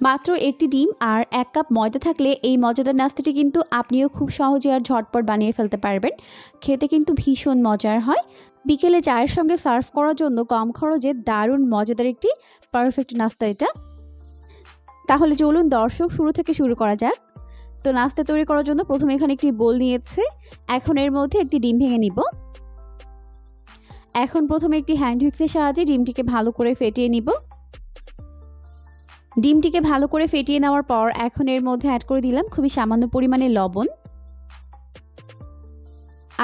মাত্র একটি ডিম আর 1 কাপ ময়দা থাকলে এই মজাদার নাস্তাটি কিন্তু আপনিও খুব সহজে আর ঝটপট বানিয়ে ফেলতে পারবেন। খেতে কিন্তু ভীষণ মজার হয়। বিকেলে চায়ের সঙ্গে সার্ভ করার জন্য কম খরচে দারুণ মজাদার একটি পারফেক্ট নাস্তা এটা। তাহলে চলুন দর্শক শুরু থেকে শুরু করা যাক। তো নাস্তা তৈরি করার জন্য প্রথমে এখানে একটি বোল নিয়েছি। এখন এর মধ্যে একটি ডিম ভেঙে নিব। এখন প্রথমে একটি হ্যান্ড হুইক্সের সাহায্যে ডিমটিকে ভালো করে ফেটিয়ে নিব। ডিমটিকে ভালো করে ফেটিয়ে নেওয়ার পর এখন এর মধ্যে অ্যাড করে দিলাম খুবই সামান্য পরিমাণে লবণ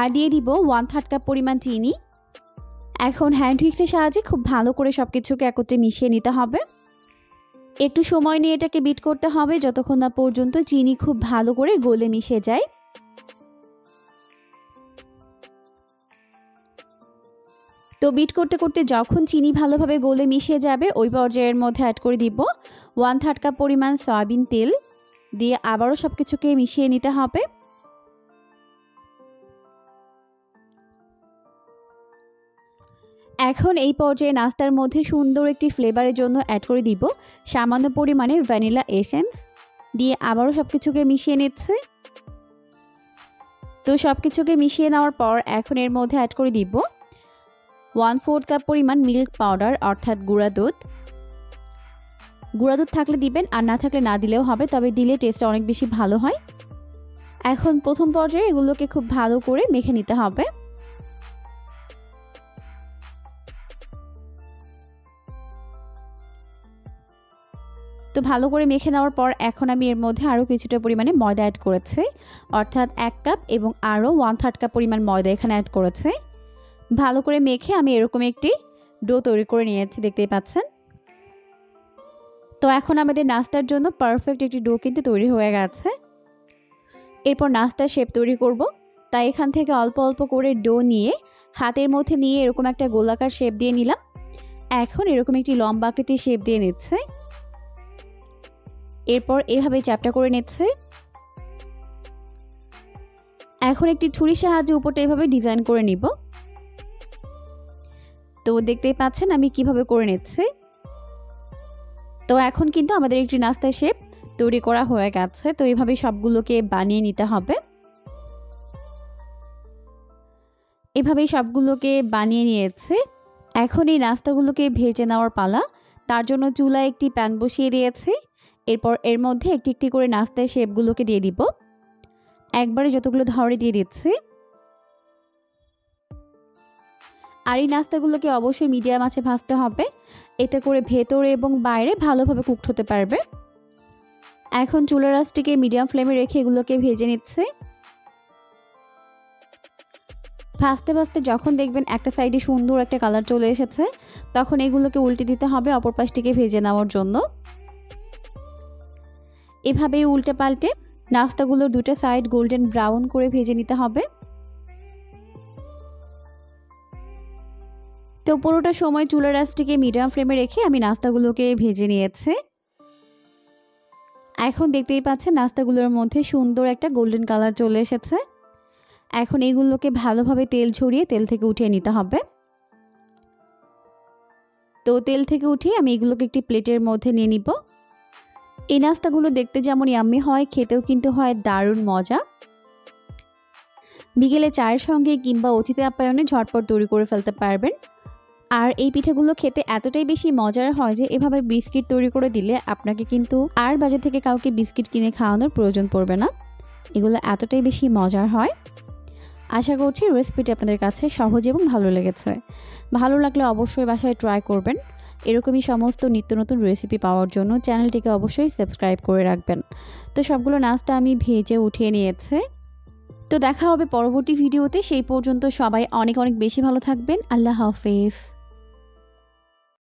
আর দিয়ে দিব 1/3 কাপ পরিমাণ চিনি। এখন হ্যান্ড হুইক্সের সাহায্যে খুব ভালো করে সবকিছুকে একত্রে মিশিয়ে নিতে হবে। একটু সময় নিয়ে এটাকে বিট করতে হবে যতক্ষণ না পর্যন্ত চিনি খুব ভালো করে গলে মিশে যায়। তো বিট করতে করতে যখন চিনি ভালোভাবে গলে মিশে যাবে ওই পর্যায়ের মধ্যে অ্যাড করে দিব 1/3 কাপ পরিমাণ সয়াবিন তেল দিয়ে আবারও সবকিছুকে মিশিয়ে নিতে হবে। এখন এই পর্যায়ে নাস্তার মধ্যে সুন্দর একটি ফ্লেভারের জন্য অ্যাড করে দিব সামান্য পরিমাণে ভ্যানিলা এসেন্স দিয়ে আবারও সবকিছুকে মিশিয়ে নিচ্ছে। তো সবকিছুকে মিশিয়ে নেওয়ার পর এখন এর মধ্যে অ্যাড করে দিব 1/4 কাপ পরিমাণ মিল্ক পাউডার অর্থাৎ গুঁড়া দুধ। গুঁড়া দুধ থাকলে দিবেন আর না থাকলে না দিলেও হবে, তবে দিলে টেস্টটা অনেক বেশি ভালো হয়। এখন প্রথম পর্যায়ে এগুলোকে খুব ভালো করে মেখে নিতে হবে। তো ভালো করে মেখে নেওয়ার পর এখন আমি এর মধ্যে আরও কিছুটা পরিমাণে ময়দা অ্যাড করেছি, অর্থাৎ 1 কাপ এবং আরও 1/3 কাপ পরিমাণ ময়দা এখানে অ্যাড করেছে। ভালো করে মেখে আমি এরকম একটি ডো তৈরি করে নিয়েছি, দেখতেই পাচ্ছেন। তো এখন আমাদের নাস্তার জন্য পারফেক্ট একটি ডো কিন্তু তৈরি হয়ে গেছে। এরপর নাস্তার শেপ তৈরি করব, তাই এখান থেকে অল্প অল্প করে ডো নিয়ে হাতের মধ্যে নিয়ে এরকম একটা গোলাকার শেপ দিয়ে নিলাম। এখন এরকম একটি লম্বা আকৃতির শেপ দিয়ে নিচ্ছে। এরপর এভাবে চ্যাপটা করে নিচ্ছে। এখন একটি ছুরির সাহায্যে উপরটা এভাবে ডিজাইন করে নিব। তো দেখতেই পাচ্ছেন আমি কিভাবে করে নিচ্ছি। তো এখন কিন্তু আমাদের একটি নাস্তার শেপ তৈরি করা হয়ে গেছে। তো এইভাবে সবগুলোকে বানিয়ে নিতে হবে। এভাবেই সবগুলোকে বানিয়ে নিয়েছে। এখন এই নাস্তাগুলোকে ভেজে নেওয়ার পালা। তার জন্য চুলায় একটি প্যান বসিয়ে দিয়েছি। এরপর এর মধ্যে একটি একটি করে নাস্তার শেপগুলোকে দিয়ে দিব। একবারে যতগুলো ধরে দিয়ে দিচ্ছি। আর এই নাস্তাগুলোকে অবশ্যই মিডিয়াম আঁচে ভাজতে হবে, এতে করে ভেতরে এবং বাইরে ভালোভাবে কুকড হতে পারবে। এখন চুলার আঁচটিকে মিডিয়াম ফ্লেমে রেখে এগুলোকে ভেজে নিচ্ছে। ভাজতে ভাজতে যখন দেখবেন একটা সাইডে সুন্দর একটা কালার চলে এসেছে তখন এগুলোকে উল্টে দিতে হবে অপর পাশটিকে ভেজে নেওয়ার জন্য। এভাবেই উল্টে পাল্টে নাস্তাগুলোর দুটো সাইড গোল্ডেন ব্রাউন করে ভেজে নিতে হবে। তো পুরোটা সময় চুলার আঁচটিকে মিডিয়াম ফ্লেমে রেখে আমি নাস্তাগুলোকে ভেজে নিয়েছি। এখন দেখতেই পাচ্ছেন নাস্তাগুলোর মধ্যে সুন্দর একটা গোল্ডেন কালার চলে এসেছে। এখন এগুলোকে ভালোভাবে তেল ঝরিয়ে তেল থেকে উঠিয়ে নিতে হবে। তো তেল থেকে উঠিয়ে আমি এগুলোকে একটি প্লেটের মধ্যে নিয়ে নিব। এই নাস্তাগুলো দেখতে যেমন ইয়াম্মি হয়, খেতেও কিন্তু হয় দারুণ মজা। বিকেলে চায়ের সঙ্গে কিংবা অতিথি আপ্যায়নে ঝটপট তৈরি করে ফেলতে পারবেন। আর এই পিঠাগুলো খেতে এতটাই বেশি মজার হয় যে এভাবে বিস্কিট তৈরি করে দিলে আপনাকে কিন্তু আর বাজার থেকে কাউকে বিস্কিট কিনে খাওয়ানোর প্রয়োজন পড়বে না। এগুলো এতটাই বেশি মজার হয়। আশা করছি রেসিপিটি আপনাদের কাছে সহজ এবং ভালো লেগেছে। ভালো লাগলে অবশ্যই বাসায় ট্রাই করবেন। এরকমই সমস্ত নিত্য নতুন রেসিপি পাওয়ার জন্য চ্যানেলটিকে অবশ্যই সাবস্ক্রাইব করে রাখবেন। তো সবগুলো নাস্তা আমি ভেজে উঠিয়ে নিয়েছি। তো দেখা হবে পরবর্তী ভিডিওতে। সেই পর্যন্ত সবাই অনেক অনেক বেশি ভালো থাকবেন। আল্লাহ হাফেজ।